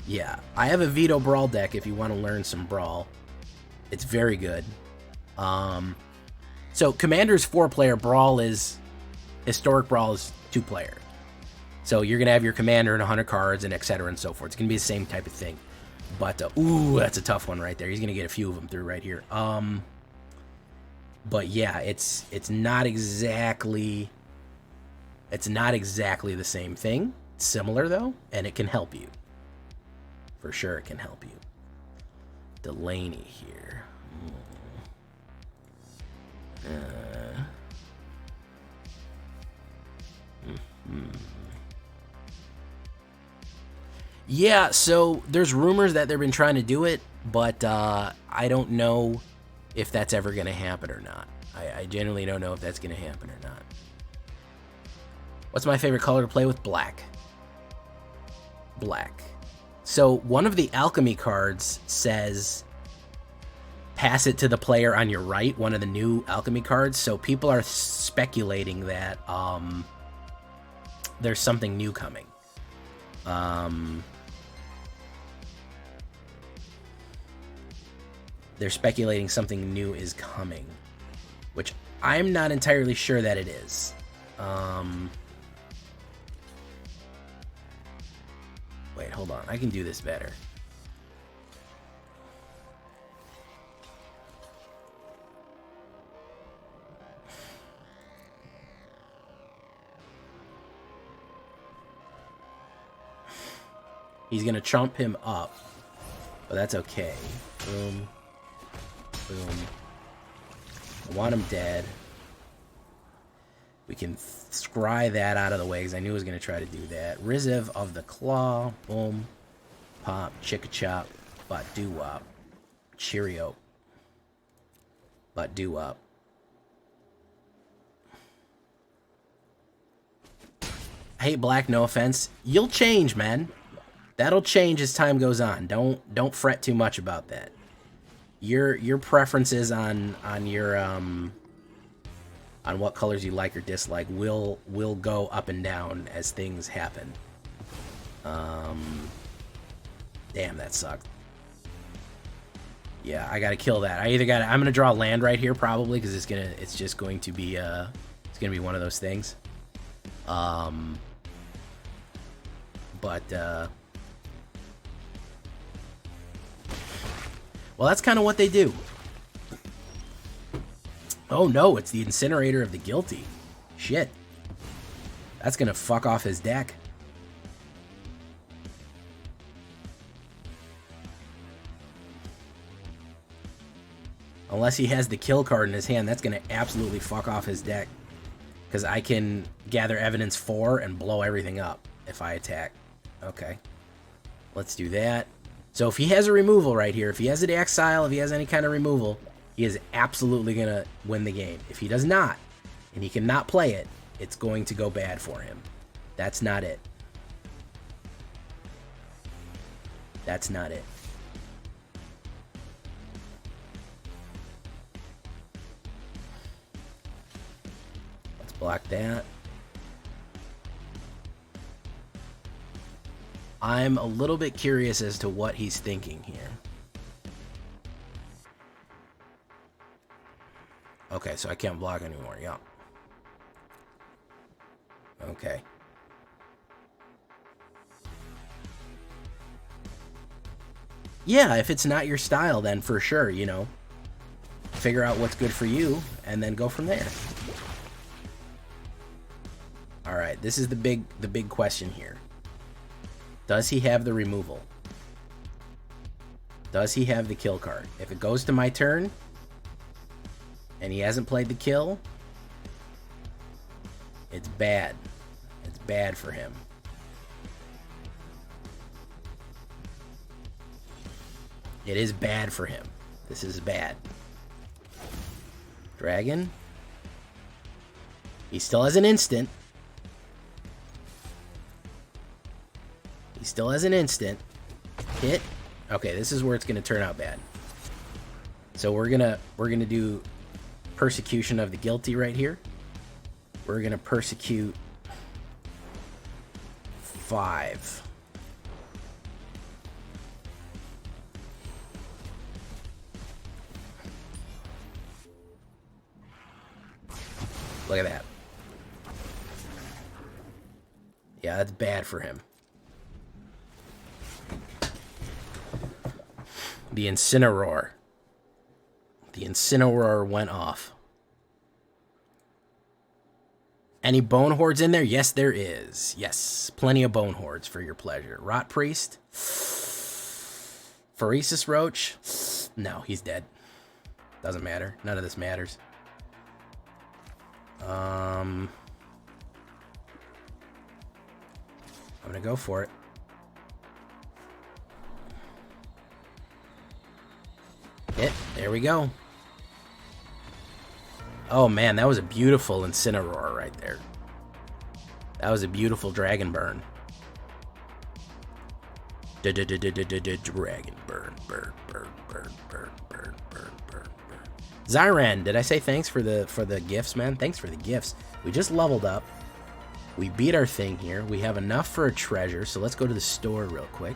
Yeah, I have a Veto Brawl deck if you want to learn some Brawl. It's very good. So Commander's 4-player, Brawl is... Historic Brawl is 2-player. So you're going to have your Commander and 100 cards and etc. and so forth. It's going to be the same type of thing. But, ooh, that's a tough one right there. He's going to get a few of them through right here. But yeah, it's not exactly... It's not exactly the same thing. It's similar, though, and it can help you. For sure it can help you. Villainy here. Yeah, so there's rumors that they've been trying to do it, but I don't know if that's ever going to happen or not. I genuinely don't know if that's going to happen or not. What's my favorite color to play with? Black. Black. So one of the Alchemy cards says pass it to the player on your right, one of the new Alchemy cards. So people are speculating that there's something new coming. They're speculating something new is coming, which I'm not entirely sure that it is. Wait, hold on. I can do this better. He's going to chomp him up, but that's okay. Boom. Boom. I want him dead. We can scry that out of the way, because I knew he was going to try to do that. Rizev of the Claw. Boom. Pop. Chicka chop. But do wop. Cheerio. But do wop. I hate black, no offense. You'll change, man. That'll change as time goes on. Don't fret too much about that. Your preferences on your on what colors you like or dislike will go up and down as things happen. Damn, that sucked. Yeah, I gotta kill that. I'm gonna draw land right here probably, because it's just going to be it's gonna be one of those things. Well, that's kind of what they do. Oh no, it's the Incinerator of the Guilty. Shit. That's gonna fuck off his deck. Unless he has the kill card in his hand, that's gonna absolutely fuck off his deck. Because I can gather evidence 4 and blow everything up if I attack. Okay. Let's do that. So if he has a removal right here, if he has an exile, if he has any kind of removal, he is absolutely going to win the game. If he does not, and he cannot play it, it's going to go bad for him. That's not it. That's not it. Let's block that. I'm a little bit curious as to what he's thinking here. Okay, so I can't block anymore. Yeah. Okay. Yeah, if it's not your style, then for sure, you know, figure out what's good for you and then go from there. All right, this is the big question here. Does he have the removal? Does he have the kill card? If it goes to my turn and he hasn't played the kill, it's bad. It's bad for him. It is bad for him. This is bad. Dragon. He still has an instant. He still has an instant. Hit. Okay, this is where it's gonna turn out bad. So we're gonna do Persecution of the Guilty right here. We're gonna persecute 5. Look at that. Yeah, that's bad for him. The Incineroar. The Incineroar went off. Any Bone Hordes in there? Yes, there is. Yes, plenty of Bone Hordes for your pleasure. Rot Priest. Phoresis Roach. No, he's dead. Doesn't matter. None of this matters. I'm gonna go for it. Hit. There we go. Oh man, that was a beautiful Incineroar right there. That was a beautiful Dragon Burn. Dragon Burn, burn, burn, burn, burn, burn, burn, burn, burn. Zyran, did I say thanks for the gifts, man? Thanks for the gifts. We just leveled up. We beat our thing here. We have enough for a treasure, so let's go to the store real quick.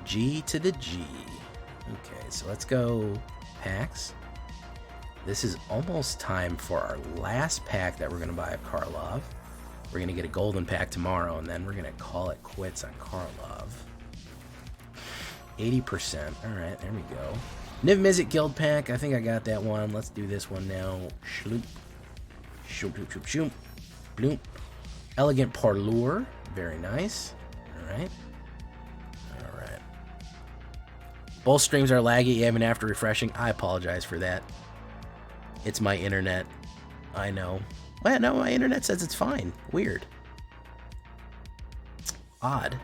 G to the G. Okay, so let's go packs. This is almost time for our last pack that we're going to buy of Karlov. We're going to get a golden pack tomorrow, and then we're going to call it quits on Karlov. 80%. All right, there we go. Niv Mizzet Guild pack. I think I got that one. Let's do this one now. Shloop. Shoop, shoop, shoop, shoop. Bloop. Elegant Parlour. Very nice. All right. All right. Both streams are laggy even after refreshing. I apologize for that. It's my internet. I know. Well, no, my internet says it's fine. Weird. Odd.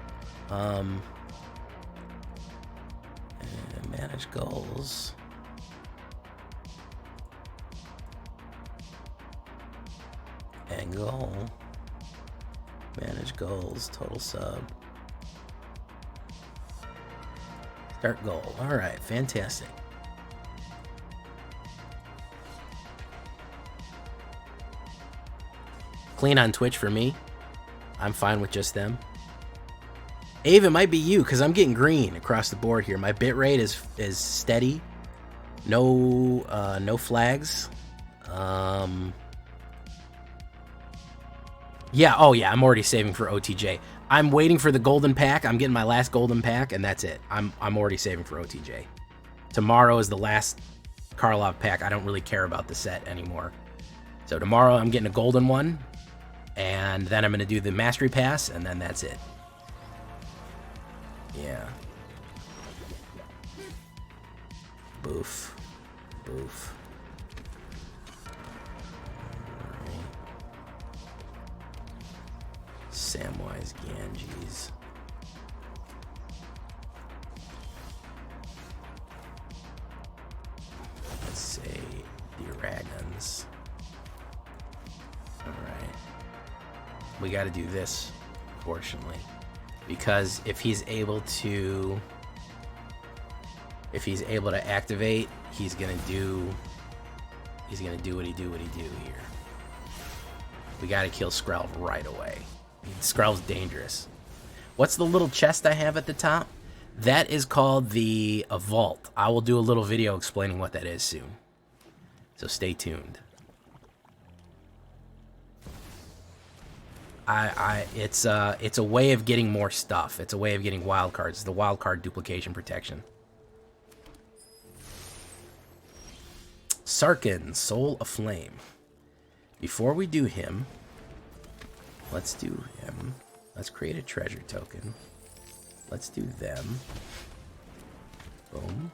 Manage goals. End goal. Manage goals. Total sub. Start goal. All right, fantastic. Clean on Twitch for me. I'm fine with just them. Ave, it might be you, because I'm getting green across the board here. My bitrate is steady. No flags. Yeah, oh yeah, I'm already saving for OTJ. I'm waiting for the golden pack. I'm getting my last golden pack, and that's it. I'm already saving for OTJ. Tomorrow is the last Karlov pack. I don't really care about the set anymore. So tomorrow I'm getting a golden one, and then I'm going to do the Mastery Pass, and then that's it. Yeah. Boof. Boof. Right. Samwise Ganges. Let's say the Dragons. Alright. We gotta do this, fortunately. Because if he's able to activate, he's gonna do what he do here. We gotta kill Skrelv right away. Skrelv's dangerous. What's the little chest I have at the top? That is called the vault. I will do a little video explaining what that is soon. So stay tuned. It's a way of getting more stuff. It's a way of getting wild cards. It's the wild card duplication protection. Sarkahn, Soul Aflame. Before we do him, let's do him. Let's create a treasure token. Let's do them. Boom.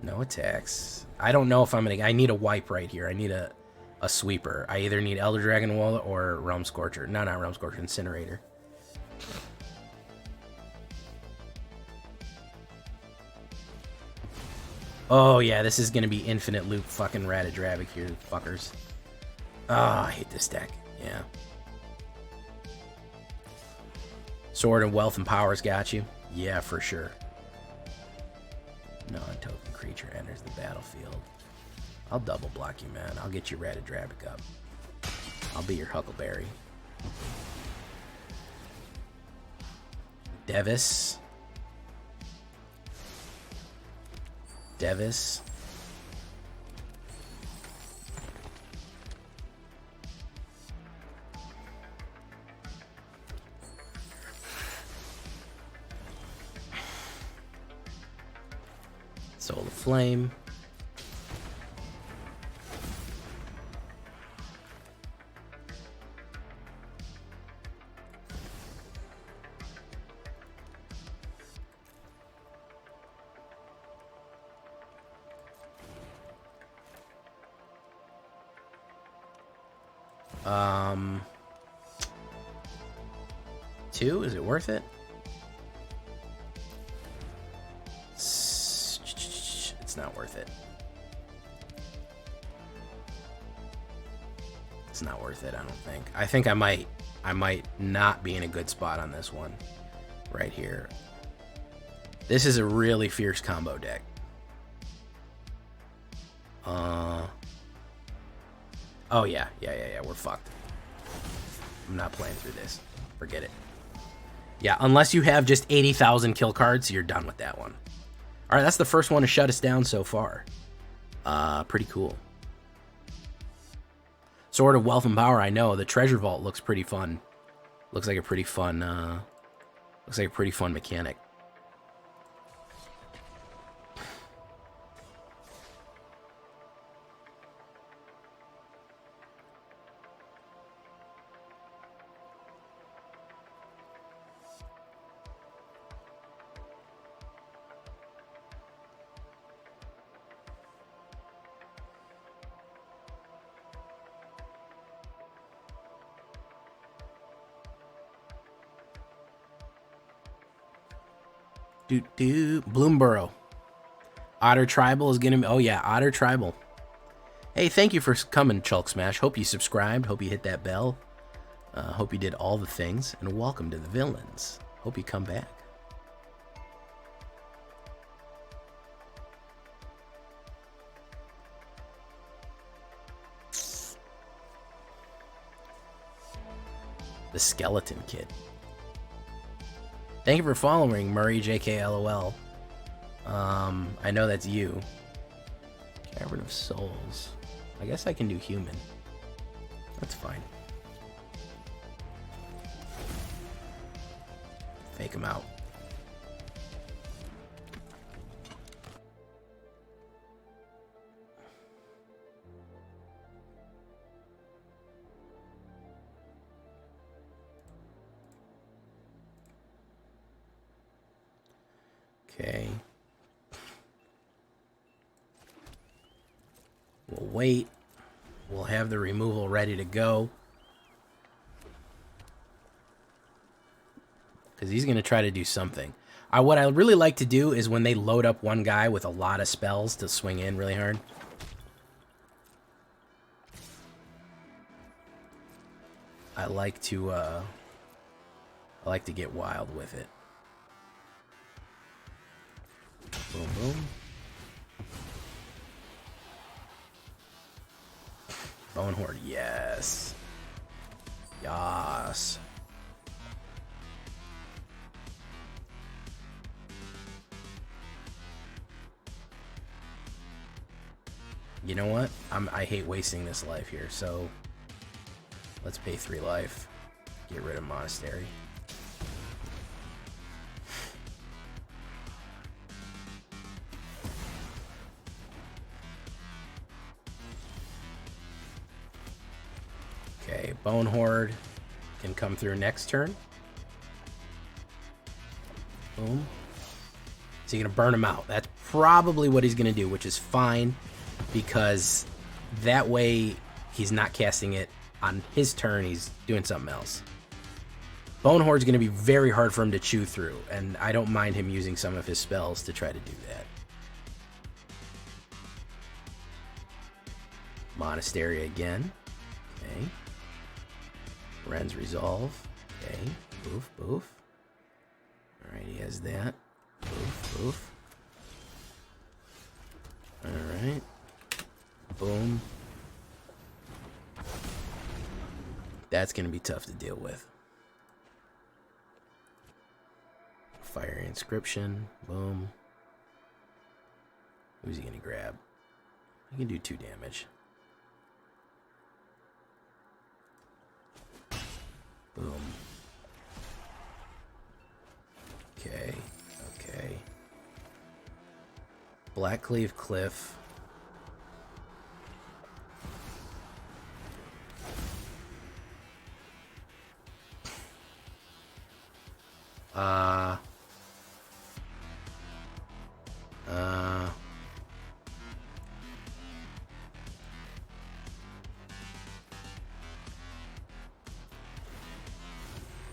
No attacks. I don't know if I'm gonna. I need a wipe right here. I need a sweeper. I either need Elder Dragon Wall or Realm Scorcher. No, not Realm Scorcher. Incinerator. Oh, yeah, this is going to be infinite loop fucking Ratadrabic here, fuckers. Oh, I hate this deck. Yeah. Sword and Wealth and Power's got you. Yeah, for sure. Non-token creature enters the battlefield. I'll double block you, man. I'll get your Ratadrabic up. I'll be your Huckleberry. Devis. Soul of Flame. Two? Is it worth it? It's not worth it. It's not worth it, I don't think. I think I might not be in a good spot on this one. Right here. This is a really fierce combo deck. Oh yeah, we're fucked. I'm not playing through this. Forget it. Yeah, unless you have just 80,000 kill cards, you're done with that one. All right, that's the first one to shut us down so far. Pretty cool. Sword of Wealth and Power, I know. The Treasure Vault looks pretty fun. Looks like a pretty fun mechanic. Bloomborough. Otter Tribal is gonna be... Oh yeah, Otter Tribal. Hey, thank you for coming, Chulk Smash. Hope you subscribed. Hope you hit that bell. Hope you did all the things. And welcome to the Villains. Hope you come back. The Skeleton Kid. Thank you for following, Murray JKLOL. I know that's you. Cavern of Souls. I guess I can do human. That's fine. Fake him out. Okay. We'll wait. We'll have the removal ready to go. Because he's going to try to do something. What I really like to do is when they load up one guy with a lot of spells to swing in really hard. I like to get wild with it. Boom, boom. Bone Horde, yes. Yas. You know what? I hate wasting this life here, so let's pay 3 life. Get rid of Monastery. Okay, Bone Horde can come through next turn. Boom. So you're going to burn him out. That's probably what he's going to do, which is fine, because that way he's not casting it on his turn. He's doing something else. Bone Horde's going to be very hard for him to chew through, and I don't mind him using some of his spells to try to do that. Monastery again. Okay. Ren's Resolve. Okay. Boof, boof. Alright, he has that. Boof, boof. Alright. Boom. That's going to be tough to deal with. Fire Inscription. Boom. Who's he going to grab? He can do 2 damage. Boom. Okay. Okay. Blackcleave Cliff.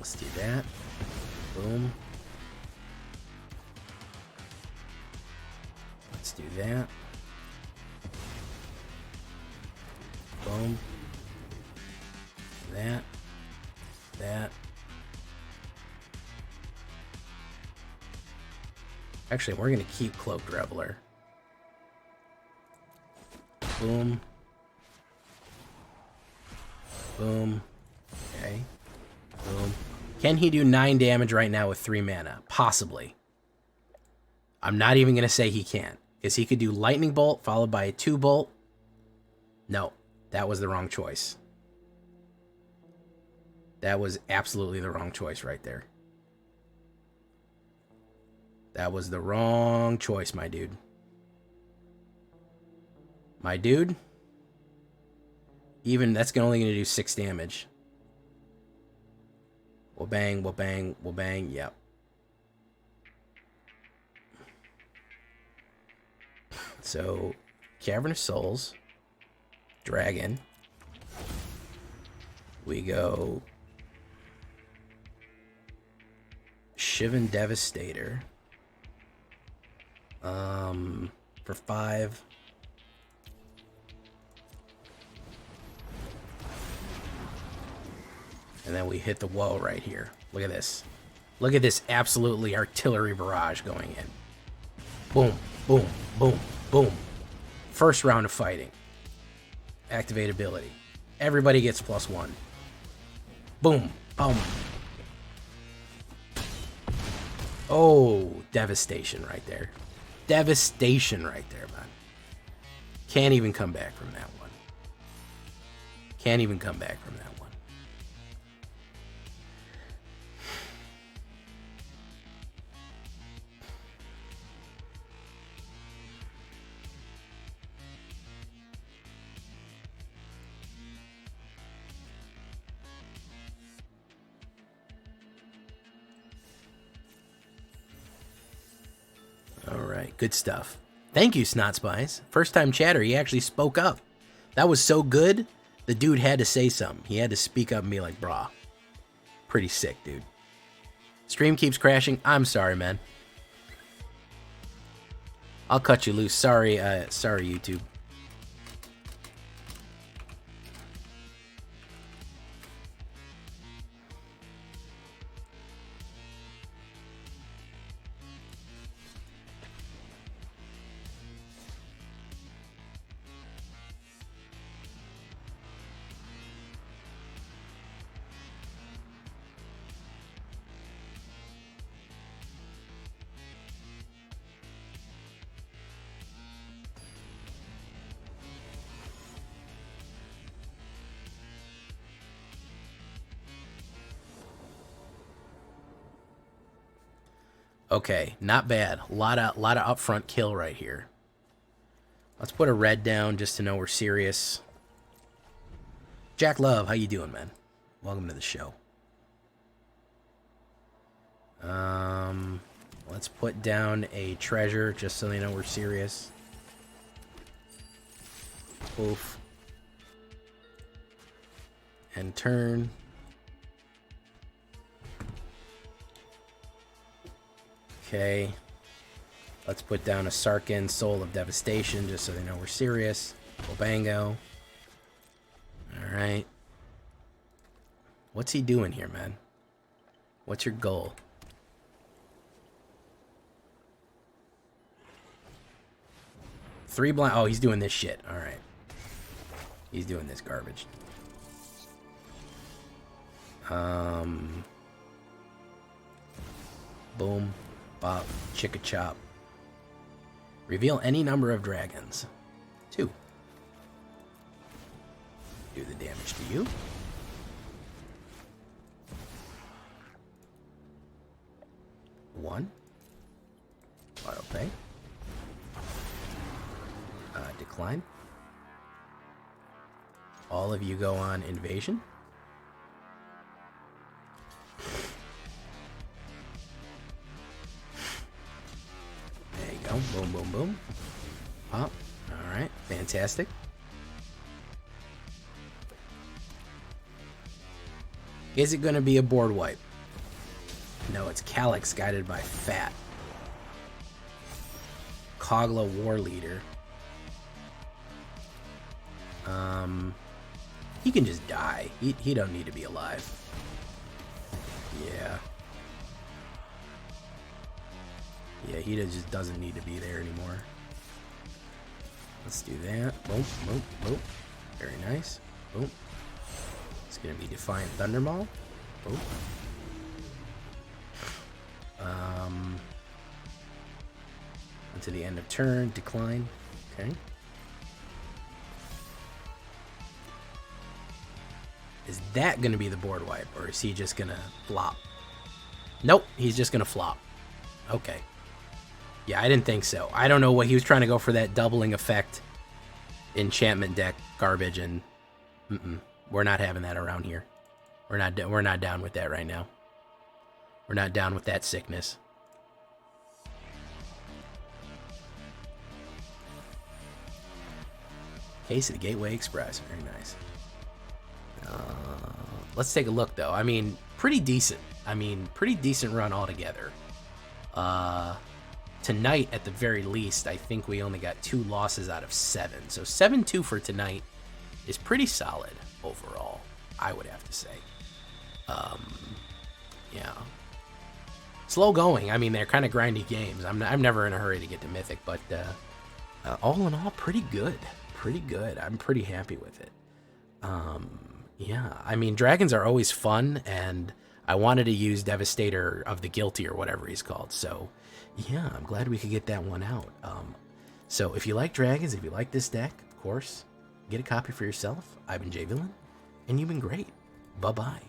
Let's do that. Boom. Let's do that. Boom. That. That. Actually, we're going to keep Cloaked Reveler. Boom. Boom. Okay. Boom. Can he do 9 damage right now with 3 mana? Possibly. I'm not even going to say he can't. Because he could do Lightning Bolt followed by a 2-bolt. No. That was the wrong choice. That was absolutely the wrong choice right there. That was the wrong choice, my dude. My dude? Even that's only going to do 6 damage. We'll bang, we'll bang, we'll bang. Yep. So, Cavern of Souls. Dragon. We go Shivan Devastator. For 5. And then we hit the wall right here. Look at this. Look at this absolutely artillery barrage going in. Boom, boom, boom, boom. First round of fighting. Activate ability. Everybody gets +1. Boom, boom. Oh, devastation right there. Devastation right there, man. Can't even come back from that one. Can't even come back from that one. Good stuff. Thank you, Snot Spies. First time chatter, he actually spoke up. That was so good, the dude had to say something. He had to speak up and be like, brah. Pretty sick, dude. Stream keeps crashing. I'm sorry, man. I'll cut you loose. Sorry, sorry, YouTube. Okay, not bad. A lot of upfront kill right here. Let's put a red down just to know we're serious. Jack Love, how you doing, man? Welcome to the show. Let's put down a treasure just so they know we're serious. Oof. And turn. Okay, let's put down a Sarkahn, Soul of Devastation, just so they know we're serious. Bobango. Alright. What's he doing here, man? What's your goal? Three blind. Oh, he's doing this shit. Alright. He's doing this garbage. Boom. Bop. Chicka chop. Reveal any number of dragons. 2. Do the damage to you. 1. Auto pay. Decline. All of you go on invasion. There you go. Boom, boom, boom. Pop. Alright. Fantastic. Is it going to be a board wipe? No, it's Calyx guided by Fat. Kogla War Leader. He can just die. He don't need to be alive. Yeah. Yeah, he just doesn't need to be there anymore. Let's do that. Boom, boom, boom. Very nice. Boom. It's gonna be Defiant Thundermaw. Boom. Until the end of turn, decline. Okay. Is that going to be the board wipe, or is he just going to flop? Nope, he's just going to flop. Okay. Yeah, I didn't think so. I don't know what he was trying to go for, that doubling effect enchantment deck garbage, and we're not having that around here. We're not down with that right now. We're not down with that sickness. Case of the Gateway Express. Very nice. Let's take a look, though. I mean, pretty decent. Pretty decent run altogether. Tonight, at the very least, I think we only got 2 losses out of 7. So 7-2 for tonight is pretty solid overall, I would have to say. Yeah. Slow going. They're kind of grindy games. I'm never in a hurry to get to Mythic, but all in all, pretty good. Pretty good. I'm pretty happy with it. Yeah, dragons are always fun, and I wanted to use Devastator of the Guilty or whatever he's called. So, yeah, I'm glad we could get that one out. So if you like dragons, if you like this deck, of course, get a copy for yourself. I've been Jay Villain, and you've been great. Bye-bye.